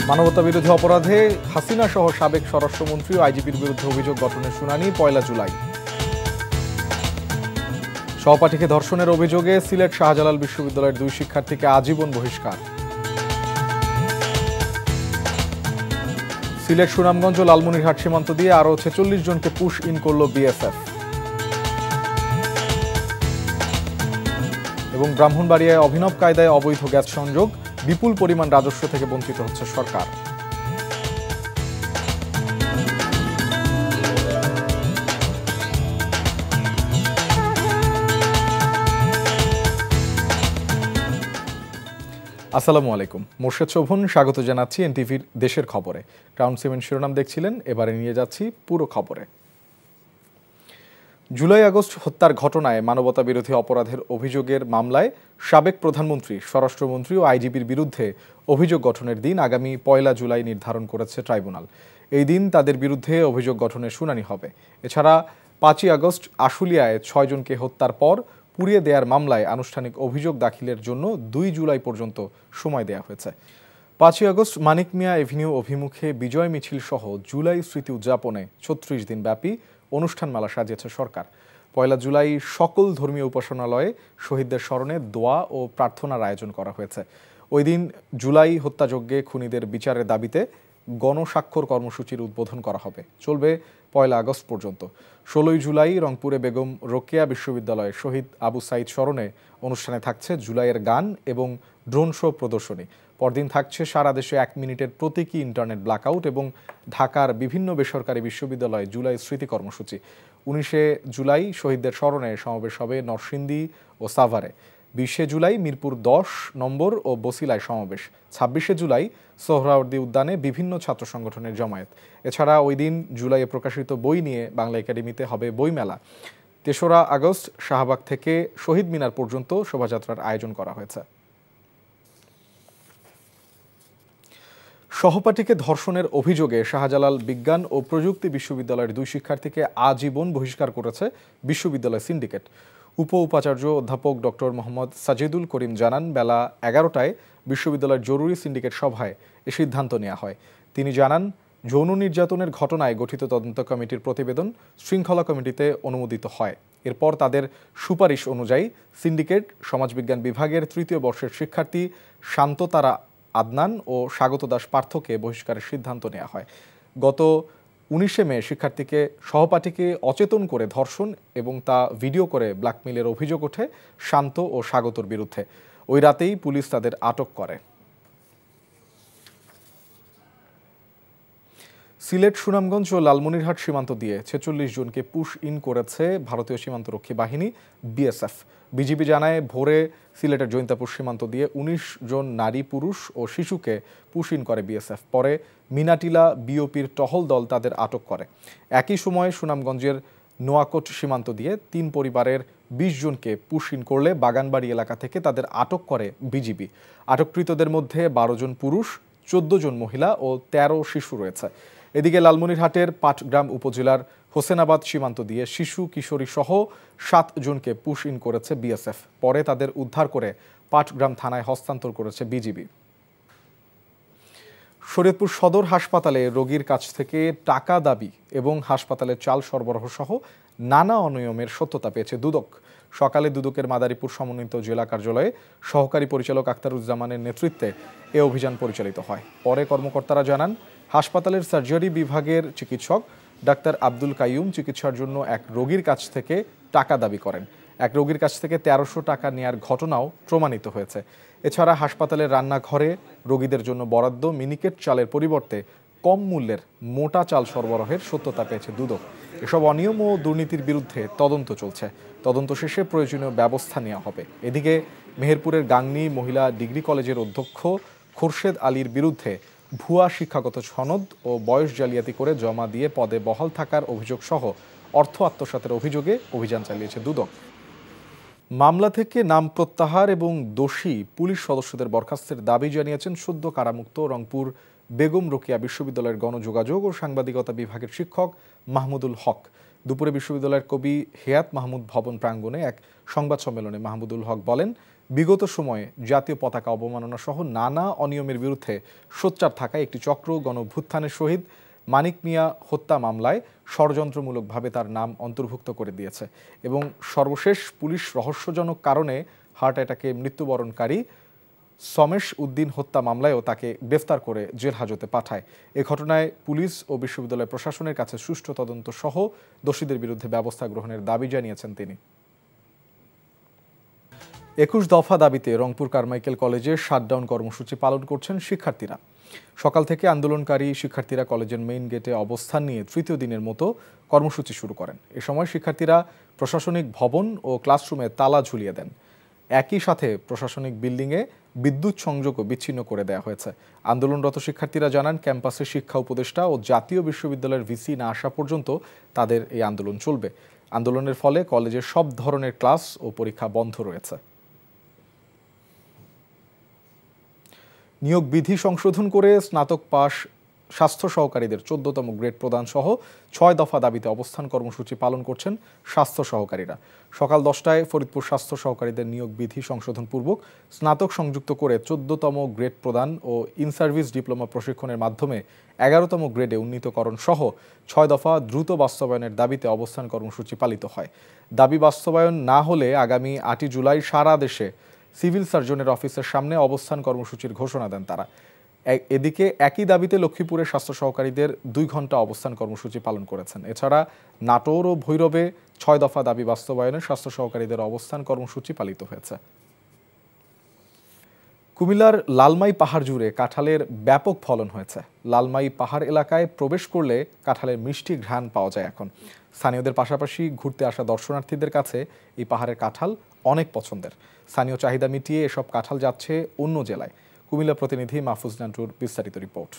মানবতাবিরোধী অপরাধে হাসিনা সহ সাবেক স্বরাষ্ট্রমন্ত্রী ও আইজিপির বিরুদ্ধে অভিযোগ গঠনের শুনানি ১ জুলাই। সহপাঠীকে ধর্ষণের অভিযোগে সিলেট শাহজালাল বিশ্ববিদ্যালয়ের ২ শিক্ষার্থীকে আজীবন বহিষ্কার। সিলেট সুনামগঞ্জ ও লালমনিরহাট সীমান্ত দিয়ে আরও ৪৬ জনকে পুশ ইন করল বিএসএফ। এবং ব্রাহ্মণবাড়িয়ায় অভিনব কায়দায় অবৈধ গ্যাস সংযোগ, বিপুল পরিমাণ রাজস্ব থেকে বঞ্চিত হচ্ছে সরকার। আসসালামু আলাইকুম, মোর্শেদ শোভন স্বাগত জানাচ্ছি এনটিভির দেশের খবরে। ক্রাউন সিমেন্ট শিরোনাম দেখছিলেন, এবারে নিয়ে যাচ্ছি পুরো খবরে। জুলাই আগস্ট হত্যার ঘটনায় মানবতাবিরোধী অপরাধের অভিযোগের মামলায় সাবেক প্রধানমন্ত্রী, স্বরাষ্ট্রমন্ত্রী ও আইজিপির বিরুদ্ধে অভিযোগ গঠনের দিন আগামী ১ জুলাই নির্ধারণ করেছে ট্রাইব্যুনাল। এই দিন তাদের বিরুদ্ধে অভিযোগ গঠনের শুনানি হবে। এছাড়া ৫ আগস্ট আশুলিয়ায় ৬ জনকে হত্যার পর পুড়িয়ে দেওয়ার মামলায় আনুষ্ঠানিক অভিযোগ দাখিলের জন্য ২ জুলাই পর্যন্ত সময় দেওয়া হয়েছে। ৫ আগস্ট মানিক মিয়া এভিনিউ অভিমুখে বিজয় মিছিল সহ জুলাই স্মৃতি উদযাপনে ৩৬ দিন ব্যাপী অনুষ্ঠানমালা সাজিয়েছে সরকার। ১ জুলাই সকল ধর্মীয় উপাসনালয়ে শহীদদের স্মরণে দোয়া ও প্রার্থনার আয়োজন করা হয়েছে। ওই দিন জুলাই হত্যাযজ্ঞে খুনিদের বিচারের দাবিতে গণস্বাক্ষর কর্মসূচির উদ্বোধন করা হবে, চলবে ১ আগস্ট পর্যন্ত। ১৬ জুলাই রংপুরে বেগম রোকেয়া বিশ্ববিদ্যালয়ে শহীদ আবু সাইদ স্মরণে অনুষ্ঠানে থাকছে জুলাইয়ের গান এবং ড্রোন শো প্রদর্শনী। পরদিন থাকছে সারা দেশে ১ মিনিটের প্রতীকী ইন্টারনেট ব্ল্যাকআউট এবং ঢাকার বিভিন্ন বেসরকারি বিশ্ববিদ্যালয়ে জুলাই স্মৃতি কর্মসূচি। ১৯ জুলাই শহীদদের স্মরণে সমাবেশ হবে নরসিংদী ও সাভারে। ২০ জুলাই মিরপুর ১০ নম্বর ও বসিলায় সমাবেশ। ২৬ জুলাই সোহরাওয়ার্দী উদ্যানে বিভিন্ন ছাত্র সংগঠনের জমায়েত। এছাড়া ওই দিন জুলাইয়ে প্রকাশিত বই নিয়ে বাংলা একাডেমিতে হবে বইমেলা। ৩রা আগস্ট শাহবাগ থেকে শহীদ মিনার পর্যন্ত শোভাযাত্রার আয়োজন করা হয়েছে। সহপাঠীকে ধর্ষণের অভিযোগে শাহজালাল বিজ্ঞান ও প্রযুক্তি বিশ্ববিদ্যালয়ের ২ শিক্ষার্থীকে আজীবন বহিষ্কার করেছে বিশ্ববিদ্যালয় সিন্ডিকেট। উপাচার্য অধ্যাপক ডক্টর মোহাম্মদ সাজিদুল করিম জানান, বেলা ১১টায় বিশ্ববিদ্যালয়ের জরুরি সিন্ডিকেট সভায় এ সিদ্ধান্ত নেওয়া হয়। তিনি জানান, যৌন নির্যাতনের ঘটনায় গঠিত তদন্ত কমিটির প্রতিবেদন শৃঙ্খলা কমিটিতে অনুমোদিত হয়। এরপর তাদের সুপারিশ অনুযায়ী সিন্ডিকেট সমাজবিজ্ঞান বিভাগের ৩য় বর্ষের শিক্ষার্থী শান্ততারা আদনান ও স্বাগত দাস পার্থকে বহিষ্কারের সিদ্ধান্ত নেওয়া হয়। গত ১৯ মে শিক্ষার্থীকে সহপাঠীকে অচেতন করে ধর্ষণ এবং তা ভিডিও করে ব্ল্যাকমেইলের অভিযোগ ওঠে শান্ত ও স্বাগতর বিরুদ্ধে। ওই রাতেই পুলিশ তাদের আটক করে। সিলেট সুনামগঞ্জ ও লালমনিরহাট সীমান্ত দিয়ে ৪৬ জনকে পুশ ইন করেছে ভারতীয় সীমান্তরক্ষী বাহিনী বিএসএফ। বিজিবি জানায়, ভোরে সিলেটের জৈন্তাপুর সীমান্ত দিয়ে ১৯ জন নারী, পুরুষ ও শিশুকে পুশ ইন করে বিএসএফ। পরে মিনাটিলা বিওপির টহল দল তাদের আটক করে। একই সময়ে সুনামগঞ্জের নোয়াকোট সীমান্ত দিয়ে ৩ পরিবারের ২০ জনকে পুশ ইন করলে বাগানবাড়ি এলাকা থেকে তাদের আটক করে বিজিবি। আটককৃতদের মধ্যে ১২ জন পুরুষ, ১৪ জন মহিলা ও ১৩ শিশু রয়েছে। এদিকে লালমনিরহাটের পাটগ্রাম উপজেলার হোসেনাবাদ সীমান্ত দিয়ে শিশু, কিশোরী সহ ৭ জনকে পুশ ইন করেছে বিএসএফ। পরে তাদের উদ্ধার করে পাটগ্রাম থানায় হস্তান্তর করেছে বিজিবি। শরীয়তপুর সদর হাসপাতালে রোগীর কাছ থেকে টাকা দাবি এবং হাসপাতালের চাল সরবরাহ সহ নানা অনিয়মের সত্যতা পেয়েছে দুদক। সকালে দুদকের মাদারীপুর সমন্বিত জেলা কার্যালয়ে সহকারী পরিচালক আখতারুজ্জামানের নেতৃত্বে এ অভিযান পরিচালিত হয়। পরে কর্মকর্তারা জানান, হাসপাতালের সার্জারি বিভাগের চিকিৎসক ডাক্তার আব্দুল কাইয়ুম চিকিৎসার জন্য এক রোগীর কাছ থেকে টাকা দাবি করেন। এক রোগীর কাছ থেকে ১৩০০ টাকা নেয়ার ঘটনাও প্রমাণিত হয়েছে। এছাড়া হাসপাতালের রান্নাঘরে রোগীদের জন্য বরাদ্দ মিনিকেট চালের পরিবর্তে কম মূল্যের মোটা চাল সরবরাহের সত্যতা পেয়েছে দুদক। এসব অনিয়ম ও দুর্নীতির বিরুদ্ধে তদন্ত চলছে। তদন্ত শেষে প্রয়োজনীয় ব্যবস্থা নেওয়া হবে। এদিকে মেহেরপুরের গাংনী মহিলা ডিগ্রি কলেজের অধ্যক্ষ খোরশেদ আলীর বিরুদ্ধে ভুয়া শিক্ষাগত সনদ ও বয়স জালিয়াতি করে জমা দিয়ে পদে বহাল থাকার অভিযোগ সহ অর্থ আত্মসাতের অভিযোগে অভিযান চালিয়েছে দুদক। মামলা থেকে নাম প্রত্যাহার এবং দোষী পুলিশ সদস্যদের বরখাস্তের দাবি জানিয়েছেন সদ্য কারামুক্ত রংপুর বেগম রোকেয়া বিশ্ববিদ্যালয়ের গণযোগাযোগ ও সাংবাদিকতা বিভাগের শিক্ষক মাহমুদুল হক। দুপুরে বিশ্ববিদ্যালয়ের কবি হেয়াত মাহমুদ ভবন প্রাঙ্গণে এক সংবাদ সম্মেলনে মাহমুদুল হক বলেন, বিগত সময়ে জাতীয় পতাকা অবমাননা সহ নানা অনিয়মের বিরুদ্ধে সোচ্চার থাকায় একটি চক্র গণঅভ্যুত্থানের শহীদ মানিক মিয়া হত্যা মামলায় ষড়যন্ত্রমূলকভাবে তার নাম অন্তর্ভুক্ত করে দিয়েছে এবং সর্বশেষ পুলিশ রহস্যজনক কারণে হার্ট অ্যাটাকে মৃত্যুবরণকারী সমেশ উদ্দিন হত্যা মামলায়ও তাকে গ্রেফতার করে জেল হাজতে পাঠায়। এ ঘটনায় পুলিশ ও বিশ্ববিদ্যালয় প্রশাসনের কাছে সুষ্ঠু তদন্ত সহ দোষীদের বিরুদ্ধে ব্যবস্থা গ্রহণের দাবি জানিয়েছেন তিনি। ২১ দফা দাবিতে রংপুর কারমাইকেল কলেজে শাটডাউন কর্মসূচি পালন করছেন শিক্ষার্থীরা। সকাল থেকে আন্দোলনকারী শিক্ষার্থীরা কলেজের মেইন গেটে অবস্থান নিয়ে তৃতীয় দিনের মতো কর্মসূচি শুরু করেন। এ সময় শিক্ষার্থীরা প্রশাসনিক ভবন ও ক্লাসরুমে তালা ঝুলিয়ে দেন। একই সাথে প্রশাসনিক বিল্ডিংয়ে বিদ্যুৎ সংযোগও বিচ্ছিন্ন করে দেওয়া হয়েছে। আন্দোলনরত শিক্ষার্থীরা জানান, ক্যাম্পাসে শিক্ষা উপদেষ্টা ও জাতীয় বিশ্ববিদ্যালয়ের ভিসি না আসা পর্যন্ত তাদের এই আন্দোলন চলবে। আন্দোলনের ফলে কলেজের সব ধরনের ক্লাস ও পরীক্ষা বন্ধ রয়েছে। নিয়োগ বিধি সংশোধন করে স্নাতক পাশ স্বাস্থ্য সহকারীদের 14তম গ্রেড প্রদান সহ 6 দফা দাবিতে অবস্থান কর্মসূচি পালন করছেন স্বাস্থ্য সহকারীরা। সকাল 10টায় ফরিদপুর স্বাস্থ্য সহকারীদের নিয়োগ বিধি সংশোধন পূর্বক স্নাতক সংযুক্ত করে 14তম গ্রেড প্রদান ও ইন সার্ভিস ডিপ্লোমা প্রশিক্ষণের মাধ্যমে 11তম গ্রেডে উন্নীতকরণ সহ 6 দফা দ্রুত বাস্তবায়নের দাবিতে অবস্থান কর্মসূচি পালিত হয়। দাবি বাস্তবায়ন না হলে আগামী 8 জুলাই সারা দেশে সিভিল সার্জনের অফিসের সামনে অবস্থান কর্মসূচির ঘোষণা দেন তারা। এদিকে একই দাবিতে লক্ষ্মীপুরের স্বাস্থ্য সহকারীদের 2 ঘন্টা অবস্থান কর্মসূচি পালন করেছেন। এছাড়া নাটোর ও ভৈরবে 6 দফা দাবি বাস্তবায়নে স্বাস্থ্য সহকারীদের অবস্থান কর্মসূচি পালিত হয়েছে। কুমিল্লার লালমাই পাহাড় জুড়ে কাঁঠালের ব্যাপক ফলন হয়েছে। লালমাই পাহাড় এলাকায় প্রবেশ করলে কাঁঠালের মিষ্টি ঘ্রাণ পাওয়া যায় এখন। স্থানীয়দের পাশাপাশি ঘুরতে আসা দর্শনার্থীদের কাছে এই পাহাড়ের কাঁঠাল অনেক পছন্দের। স্থানীয় চাহিদা মিটিয়ে এসব কাঁঠাল যাচ্ছে অন্য জেলায়। কুমিল্লা প্রতিনিধি মাহফুজ নান্টুর বিস্তারিত রিপোর্ট।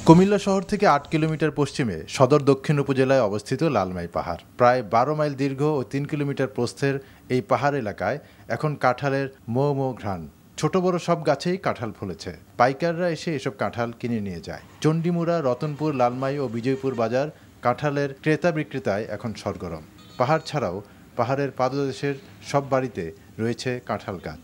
কুমিল্লা শহর থেকে 8 কিলোমিটার পশ্চিমে সদর দক্ষিণ উপজেলায় অবস্থিত লালমাই পাহাড়। প্রায় 12 মাইল দীর্ঘ ও 3 কিলোমিটার প্রস্থের এই পাহাড় এলাকায় এখন কাঁঠালের মো ঘ্রাণ। ছোট বড় সব গাছেই কাঁঠাল ফলেছে। পাইকাররা এসে এসব কাঁঠাল কিনে নিয়ে যায়। চণ্ডীমুড়া, রতনপুর, লালমাই ও বিজয়পুর বাজার কাঁঠালের ক্রেতা বিক্রেতায় এখন সরগরম। পাহাড় ছাড়াও পাহাড়ের পাদদেশের সব বাড়িতে রয়েছে কাঁঠাল গাছ।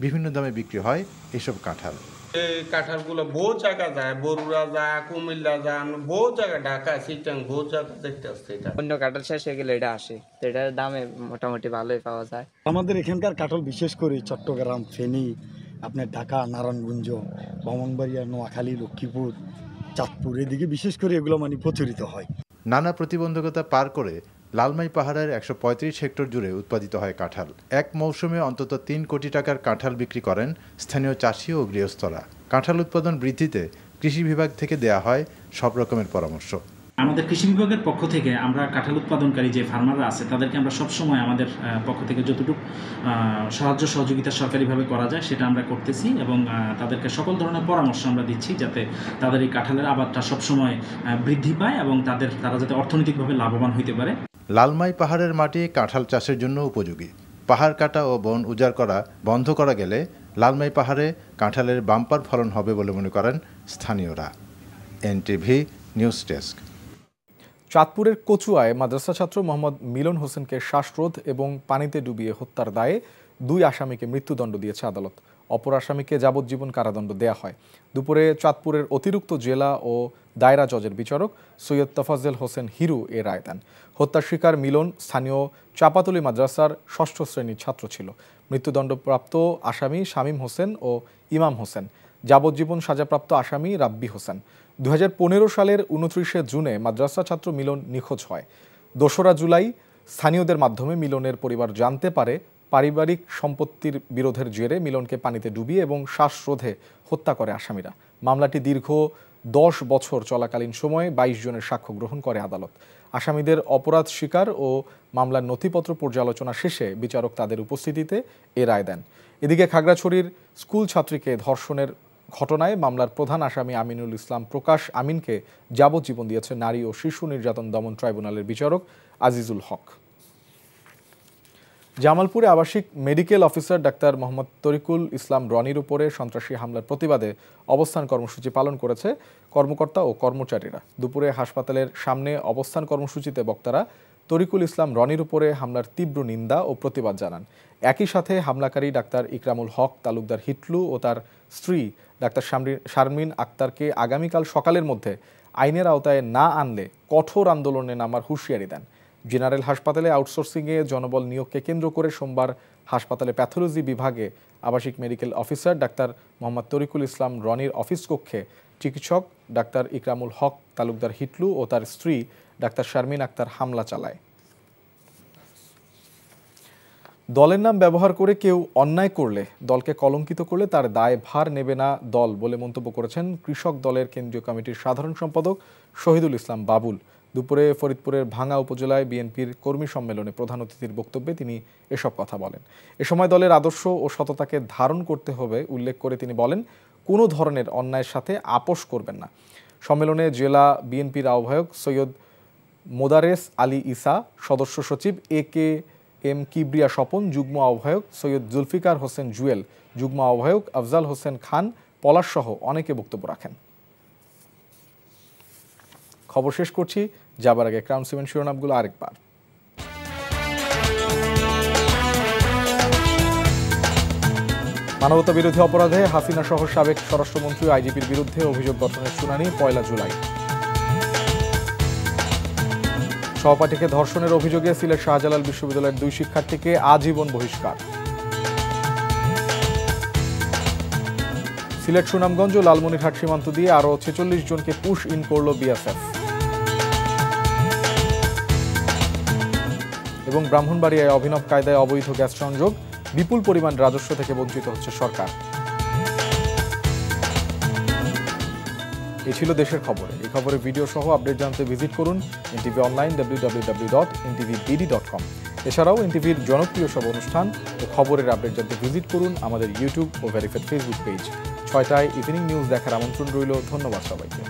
বিভিন্ন দামে বিক্রি হয় এসব কাঁঠাল। এই কাঁঠালগুলো বহু জায়গা যায়, বরুড়া যায়, কুমিল্লা যায়, বহু জায়গা, ঢাকা, চিটাং, বহু জায়গা দেখতে আসছে। এটা অন্য কাঁঠাল শেষ হয়ে গেলে এটা আসে, তো এটার দামে মোটামুটি ভালোই পাওয়া যায়। আমাদের এখানকার কাঁঠাল বিশেষ করে চট্টগ্রাম, ফেনী, আপনার ঢাকা, নারায়ণগঞ্জ, ব্রাহ্মণবাড়িয়া, নোয়াখালী, লক্ষ্মীপুর, চাঁদপুর এদিকে বিশেষ করে এগুলো মানে প্রচলিত হয়। নানা প্রতিবন্ধকতা পার করে লালমাই পাহাড়ের 135 হেক্টর জুড়ে উৎপাদিত হয় কাঁঠাল। এক মৌসুমে অন্তত 3 কোটি টাকার কাঁঠাল বিক্রি করেন স্থানীয় চাষি ও গৃহস্থরা। কাঁঠাল উৎপাদন বৃদ্ধিতে কৃষি বিভাগ থেকে দেয়া হয় সব রকমের পরামর্শ। আমাদের কৃষি বিভাগের পক্ষ থেকে আমরা কাঁঠাল উৎপাদনকারী যে ফার্মাররা আছে তাদেরকে আমরা সবসময় আমাদের পক্ষ থেকে যতটুকু সাহায্য সহযোগিতা সরকারিভাবে করা যায় সেটা আমরা করতেছি এবং তাদেরকে সকল ধরনের পরামর্শ আমরা দিচ্ছি যাতে তাদের এই কাঁঠালের আবাদটা সবসময় বৃদ্ধি পায় এবং তারা যাতে অর্থনৈতিকভাবে লাভবান হতে পারে। লালমাই পাহাড়ের মাটি কাঁঠাল চাষের জন্য উপযোগী। পাহাড় কাটা ও বন উজাড় করা বন্ধ করা গেলে লালমাই পাহাড়ে কাঁঠালের বাম্পার ফলন হবে বলে মনে করেন স্থানীয়রা। NTV news desk. চাঁদপুরের কচুয়ায় মাদ্রাসা ছাত্র মোহাম্মদ মিলন হোসেনকে শ্বাসরোধ এবং পানিতে ডুবিয়ে হত্যার দায়ে 2 আসামিকে মৃত্যুদণ্ড দিয়েছে আদালত। অপর আসামিকে যাবজ্জীবন কারাদণ্ড দেয়া হয়। দুপুরে চাঁদপুরের অতিরিক্ত জেলা ও দায়রা জজের বিচারক সৈয়দ তফাজ্জল হোসেন হিরু এ রায় দেন। হত্যার শিকার মিলন স্থানীয় চাপাতলি মাদ্রাসার 6ষ্ঠ শ্রেণীর ছাত্র ছিল। মৃত্যুদণ্ডপ্রাপ্ত আসামি শামীম হোসেন ও ইমাম হোসেন, যাবজ্জীবন সাজাপ্রাপ্ত আসামি রাব্বি হোসেন। 2015 সালের 29শে জুনে মাদ্রাসা ছাত্র মিলন নিখোঁজ হয়। 2রা জুলাই স্থানীয়দের মাধ্যমে মিলনের পরিবার জানতে পারে পারিবারিক সম্পত্তির বিরোধের জেরে মিলনকে পানিতে ডুবিয়ে এবং শ্বাসরোধে হত্যা করে আসামিরা। মামলাটি দীর্ঘ 10 বছর চলাকালীন সময়ে 22 জনের সাক্ষ্য গ্রহণ করে আদালত। আসামিদের অপরাধ স্বীকার ও মামলার নথিপত্র পর্যালোচনা শেষে বিচারক তাদের উপস্থিতিতে এ রায় দেন। এদিকে খাগড়াছড়ির স্কুল ছাত্রীকে ধর্ষণের ঘটনায় মামলার প্রধান আসামি আমিনুল ইসলাম প্রকাশ আমিনকে যাবজ্জীবন দিয়েছে নারী ও শিশু নির্যাতন দমন ট্রাইব্যুনালের বিচারক আজিজুল হক। জামালপুরে আবাসিক medical officer doctor Mohammad Tarikul Islam রনির উপরে সন্ত্রাসী হামলার প্রতিবাদে অবস্থান কর্মসূচি পালন করেছে কর্মকর্তা ও কর্মচারীরা। দুপুরে হাসপাতালের সামনে অবস্থান কর্মসূচিতে বক্তারা তরিকুল ইসলাম রনির উপরে হামলার তীব্র নিন্দা ও প্রতিবাদ জানান। একই সাথে হামলাকারী ডাক্তার ইকরামুল হক তালুকদার হিটলু ও তার স্ত্রী ডাক্তার শারমিন আক্তারকে আগামীকাল সকালের মধ্যে আইনের আওতায় না আনলে কঠোর আন্দোলনে নামার হুঁশিয়ারি দেন। জেনারেল হাসপাতালে আউটসোর্সিংয়ে জনবল নিয়োগকে কেন্দ্র করে সোমবার হাসপাতালে প্যাথোলজি বিভাগে আবাসিক medical officer doctor Mohammad Tarikul Islam রনির অফিস কক্ষে চিকিৎসক ডাক্তার ইকরামুল হক তালুকদার হিটলু ও তার স্ত্রী ডাক্তার শারমিন আক্তার হামলা চালায়। দলের নাম ব্যবহার করে কেউ অন্যায় করলে, দলকে কলঙ্কিত করলে তার দায় ভার নেবে না দল বলে মন্তব্য করেছেন কৃষক দলের কেন্দ্রীয় কমিটির সাধারণ সম্পাদক শহীদুল ইসলাম বাবুল। দুপুরে ফরিদপুরের ভাঙ্গা উপজেলায় বিএনপির কর্মী সম্মেলনে প্রধান অতিথির বক্তব্যে তিনি এসব কথা বলেন। এ সময় দলের আদর্শ ও সততাকে ধারণ করতে হবে উল্লেখ করে তিনি বলেন, কোনো ধরনের অন্যায়ের সাথে আপোষ করবেন না। সম্মেলনে জেলা বিএনপির আহ্বায়ক সৈয়দ মোদারেস আলী ঈসা, সদস্য সচিব AKM কিবরিয়া স্বপন, যুগ্ম আহ্বায়ক সৈয়দ জুলফিকার হোসেন জুয়েল, যুগ্ম আহ্বায়ক আফজাল হোসেন খান পলাশ সহ অনেকে বক্তব্য রাখেন। খবর শেষ করছি, যাবার আগে ক্রাউন সিমেন্ট শিরোনামগুলো আরেকবার। মানবতা বিরোধী অপরাধে হাসিনা সহ সাবেক স্বরাষ্ট্রমন্ত্রী আইজিপির বিরুদ্ধে অভিযোগ গঠনের শুনানি 1 জুলাই। সহপাঠীকে ধর্ষণের অভিযোগে সিলেট শাহজালাল বিশ্ববিদ্যালয়ের 2 শিক্ষার্থীকে আজীবন বহিষ্কার। সিলেট সুনামগঞ্জ ও লালমনিরহাট সীমান্ত দিয়ে আরও 46 জনকে পুশ ইন করল বিএসএফ। এবং ব্রাহ্মণবাড়িয়ায় অভিনব কায়দায় অবৈধ গ্যাস সংযোগ, বিপুল পরিমাণ রাজস্ব থেকে বঞ্চিত হচ্ছে সরকার। এই ছিল দেশের খবরে। এই খবরের ভিডিও সহ আপডেট জানতে ভিজিট করুন এনটিভি অনলাইন www.ntvbd.com। এছাড়াও এনটিভির জনপ্রিয় সব অনুষ্ঠান ও খবরের আপডেট জানতে ভিজিট করুন আমাদের ইউটিউব ও ভেরিফাইড ফেসবুক পেজ। 6টায় ইভিনিং নিউজ দেখার আমন্ত্রণ রইল। ধন্যবাদ সবাইকে।